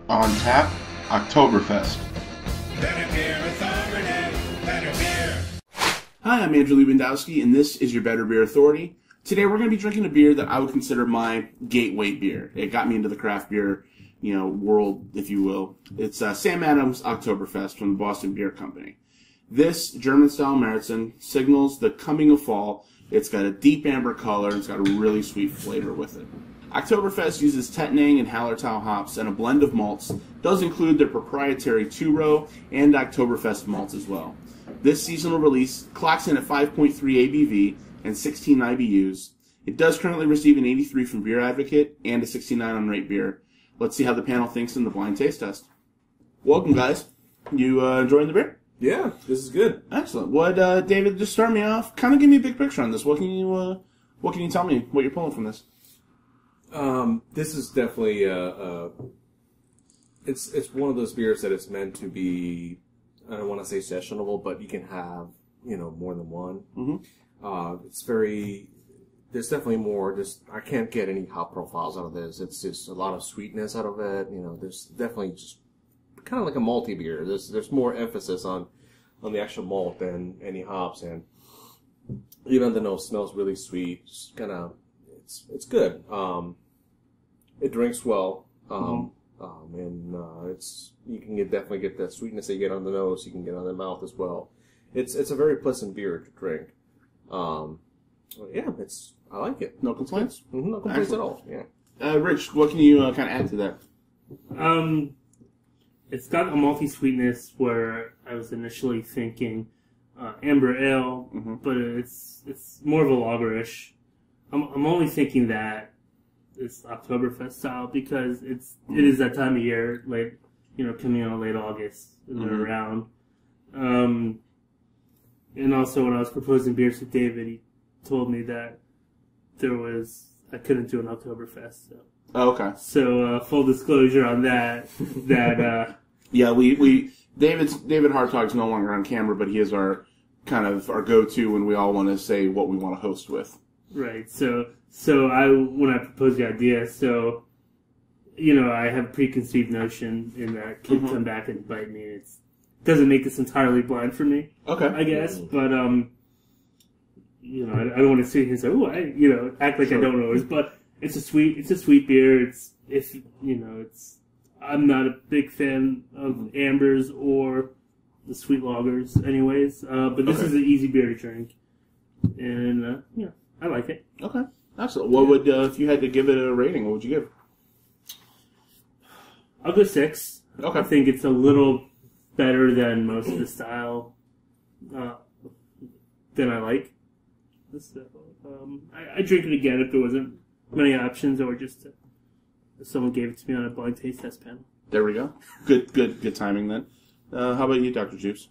On tap, Oktoberfest. Better beer authority, better beer. Hi, I'm Andrew Lewandowski, and this is your Better Beer Authority. Today we're going to be drinking a beer that I would consider my gateway beer. It got me into the craft beer, world, if you will. It's Sam Adams Octoberfest from the Boston Beer Company. This German-style Märzen signals the coming of fall. It's got a deep amber color, and it's got a really sweet flavor with it. Oktoberfest uses Tettnang and Hallertau hops and a blend of malts. Does include their proprietary two-row and Oktoberfest malts as well. This seasonal release clocks in at 5.3 ABV and 16 IBUs. It does currently receive an 83 from Beer Advocate and a 69 on Rate Beer. Let's see how the panel thinks in the blind taste test. Welcome, guys. You enjoying the beer? Yeah, this is good. Excellent. David, just start me off. Kind of give me a big picture on this. What can you tell me? What you're pulling from this? This is definitely it's one of those beers that it's meant to be. I don't want to say sessionable, but you can have more than one. Mm-hmm. It's very. There's definitely more. I can't get any hop profiles out of this. It's just a lot of sweetness out of it. There's definitely just kind of like a malty beer. There's more emphasis on the actual malt than any hops, and even the nose smells really sweet. It's good. It drinks well, and you can definitely get that sweetness that you get on the nose. You can get on the mouth as well. It's a very pleasant beer to drink. I like it. No complaints. Mm-hmm, no complaints at all. Yeah. Rich, what can you kind of add to that? It's got a malty sweetness where I was initially thinking amber ale, but it's more of a lagerish. I'm only thinking that it's Oktoberfest style because it is that time of year, late, coming out late August and around. And also when I was proposing beers to David, he told me that I couldn't do an Oktoberfest. So. Oh, okay. So full disclosure on that. Yeah, David Hartog's no longer on camera, but he is our go-to when we all want to say what we want to host with. Right. So when I proposed the idea, I have a preconceived notion in that could come back and bite me. It doesn't make this entirely blind for me. Okay. I guess, but I don't want to sit here and say, act like I don't know it, but it's a sweet beer. I'm not a big fan of ambers or the sweet lagers anyways, but this is an easy beer to drink. And, I like it. Okay. Excellent. What would, if you had to give it a rating, what would you give? I'll go 6. Okay. I think it's a little better than most of the style than I like. So, I'd drink it again if there wasn't many options or just if someone gave it to me on a blind taste test panel. There we go. Good timing then. How about you, Dr. Juice?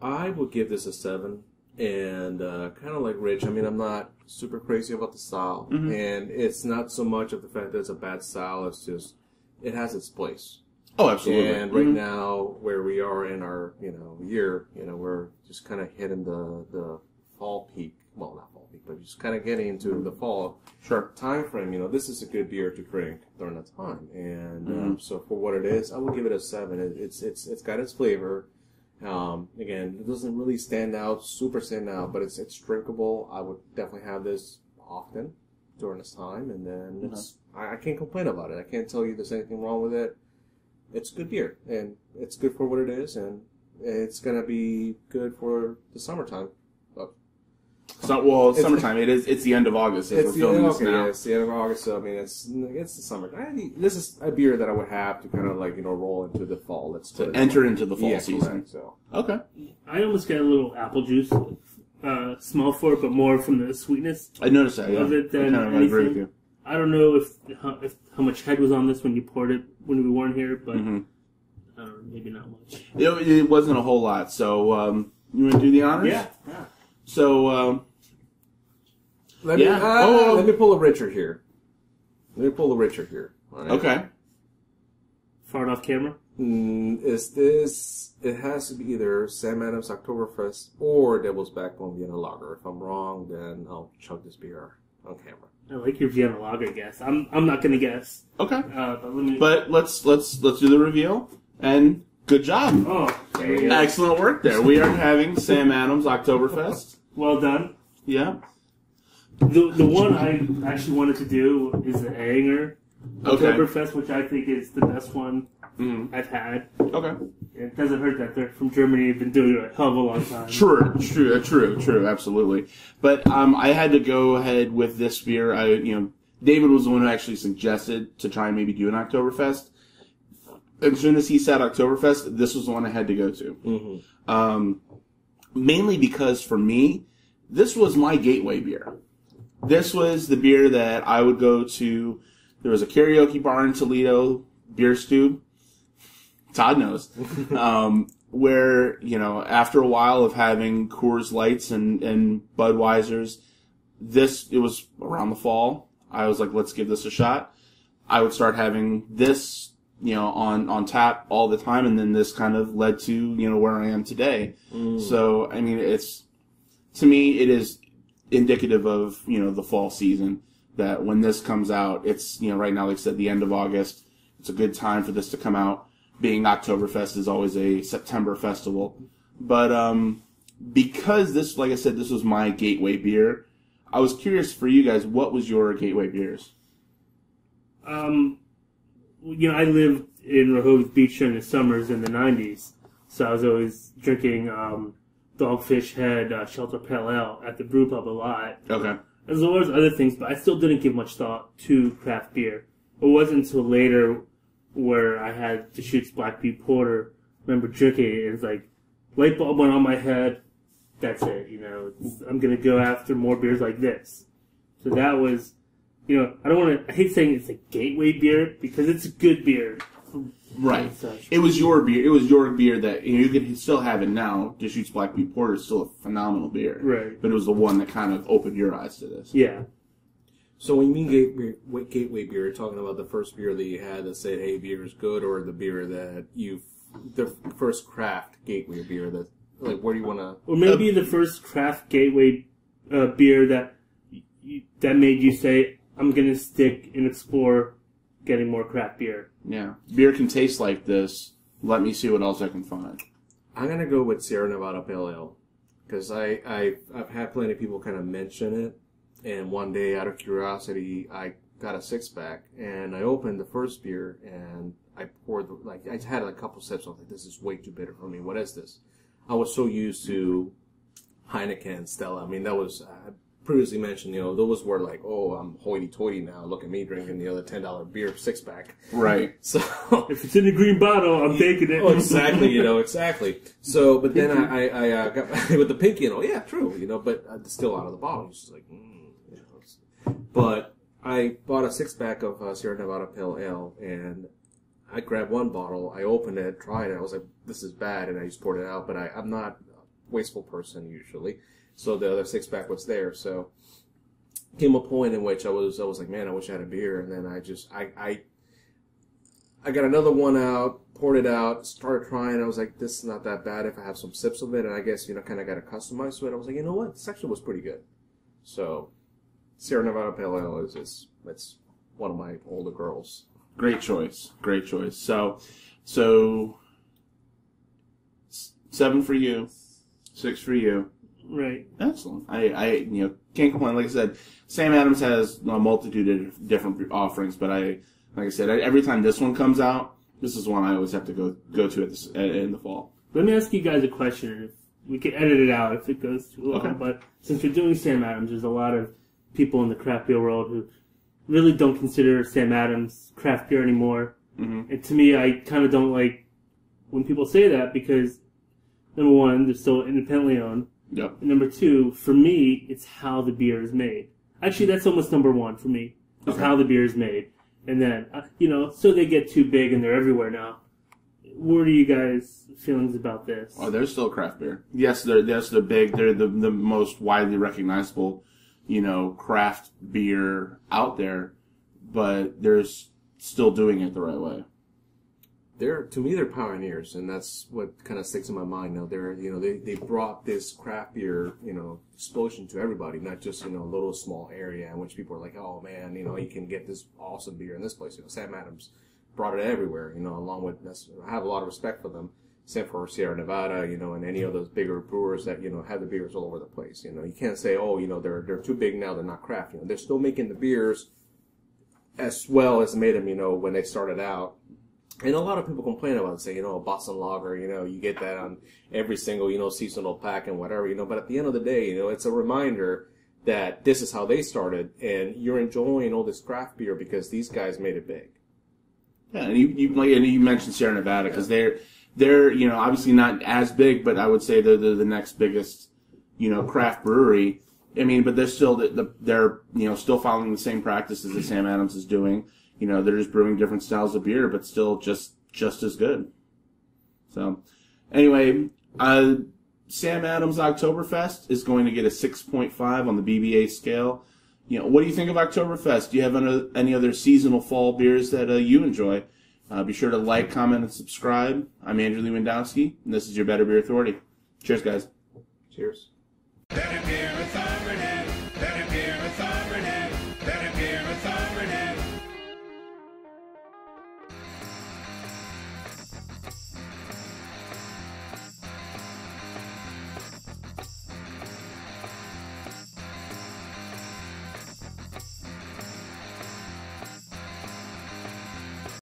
I would give this a 7. And kind of like Rich, I'm not super crazy about the style. And it's not so much of the fact that it's a bad style, it's just, it has its place. Oh, absolutely. And right now, where we are in our, year, we're just kind of hitting the fall peak. Well, not fall peak, but just kind of getting into the fall time frame. This is a good beer to drink during that time. And so for what it is, I would give it a 7. It's got its flavor. Again, it doesn't really stand out, but it's drinkable. I would definitely have this often during this time, and then I can't complain about it. I can't tell you there's anything wrong with it. It's good beer, and it's good for what it is, and it's gonna be good for the summertime. Summertime. It's the end of August. It's the end of August. So it's the summer. This is a beer that I would have to kind of roll into the fall. To enter into the fall season. Correct, so okay. I almost get a little apple juice smell for it, but more from the sweetness. I noticed that. Of it than anything. Agree with you. I don't know if how much head was on this when you poured it when we weren't here, but maybe not much. It wasn't a whole lot. So you want to do the honors? Yeah. So, let me pull a Richard here. All right? Okay. Fart off camera? It has to be either Sam Adams Octoberfest or Devil's Backbone Vienna Lager. If I'm wrong, then I'll chug this beer. on camera. I like your Vienna Lager guess. I'm not gonna guess. Okay. But let's do the reveal. And good job. Oh, there you go. Excellent work there. We are having Sam Adams Octoberfest. Well done. Yeah. The one I actually wanted to do is the Anger Oktoberfest, which I think is the best one I've had. Okay. It doesn't hurt that they're from Germany. They've been doing it a hell of a long time. True, absolutely. But I had to go ahead with this beer. David was the one who actually suggested to try and maybe do an Oktoberfest. As soon as he said Oktoberfest, this was the one I had to go to. Mainly because for me, this was my gateway beer. This was the beer that I would go to. There was a karaoke bar in Toledo, Beer Stew. Todd knows. Where, after a while of having Coors Lights and Budweisers, it was around the fall. I was like, let's give this a shot. I would start having this, on tap all the time, and then this kind of led to, where I am today. So, I mean, to me, it is indicative of, the fall season, that when this comes out, it's, right now, like I said, the end of August, it's a good time for this to come out. Being Oktoberfest is always a September festival. But, because this, like I said, this was my gateway beer, I was curious for you guys, what was your gateway beers? I lived in Rehoboth Beach during the summers in the 90s, so I was always drinking Dogfish Head Shelter Pale Ale at the brew pub a lot. Okay. As well as other things, but I still didn't give much thought to craft beer. It wasn't until later where I had Deschutes Black Butte Porter. I remember drinking it, and it's like, light bulb went on my head. That's it, I'm going to go after more beers like this. So that was, I hate saying it's a gateway beer, because it's a good beer. Right. It was your beer. It was your beer that, you can still have it now. Deschutes Black Butte Porter is still a phenomenal beer. Right. But it was the one that kind of opened your eyes to this. Yeah. So when you mean gateway beer, you're talking about the first beer that you had that said, hey, beer is good, or the beer that the first craft gateway beer that, like, where do you want to... Or maybe the first craft gateway beer that made you say, I'm going to stick and explore getting more craft beer. Yeah. Beer can taste like this. Let me see what else I can find. I'm going to go with Sierra Nevada Pale Ale, because I've had plenty of people kind of mention it. And one day, out of curiosity, I got a six-pack, and I opened the first beer, and I poured, I had a couple sips. I was like, this is way too bitter for me. What is this? I was so used to Heineken, Stella. I mean, that was, I previously mentioned, those were like, oh, I'm hoity-toity now. Look at me drinking the other $10 beer six-pack. Right. So if it's in the green bottle, I'm taking it. Oh, exactly, exactly. So, but then I got with the pinky, yeah, true, but still out of the bottle. It's just like, But I bought a six-pack of Sierra Nevada Pale Ale, and I grabbed one bottle, I opened it, tried it, I was like, this is bad, and I just poured it out, but I'm not a wasteful person usually, so the other six-pack was there, so came a point in which I was like, man, I wish I had a beer, and then I got another one out, poured it out, started trying, I was like, this is not that bad if I have some sips of it, and I guess, kind of got accustomed to it, I was like, you know what, this actually was pretty good. So Sierra Nevada Pale Ale it's one of my older girls. Great choice. So 7 for you, 6 for you. Right. Excellent. I can't complain. Like I said, Sam Adams has a multitude of different offerings, but like I said, every time this one comes out, this is one I always have to go to in the fall. Let me ask you guys a question. If we can edit it out if it goes too long, okay. But since we're doing Sam Adams, there's a lot of people in the craft beer world who really don't consider Sam Adams craft beer anymore. Mm-hmm. And to me, I kind of don't like when people say that because, number one, they're still independently owned. Yep. And number two, for me, it's how the beer is made. Actually, that's almost number one for me. It's how the beer is made. And then, so they get too big and they're everywhere now. What are you guys' feelings about this? Oh, they're still craft beer. Yes, they're big. They're the most widely recognizable craft beer out there, but they're still doing it the right way. to me they're pioneers, and that's what kind of sticks in my mind. Now they brought this craft beer explosion to everybody, not just a little small area in which people are like, oh man, you can get this awesome beer in this place. Sam Adams brought it everywhere. Along with I have a lot of respect for them. Same for Sierra Nevada, and any of those bigger brewers that have the beers all over the place. You can't say, oh, they're too big now, they're not craft. They're still making the beers as well as made them, when they started out. And a lot of people complain about it, say, a Boston Lager, you get that on every single, seasonal pack and whatever, but at the end of the day, it's a reminder that this is how they started, and you're enjoying all this craft beer because these guys made it big. Yeah, and you mentioned Sierra Nevada because they're obviously not as big, but I would say they're the next biggest, craft brewery. I mean, but they're still they're still following the same practices that Sam Adams is doing. They're just brewing different styles of beer, but still just as good. So, anyway, Sam Adams Octoberfest is going to get a 6.5 on the BBA scale. What do you think of Oktoberfest? Do you have any other seasonal fall beers that you enjoy? Be sure to like, comment, and subscribe. I'm Andrew Lewandowski, and this is your Better Beer Authority. Cheers, guys. Cheers.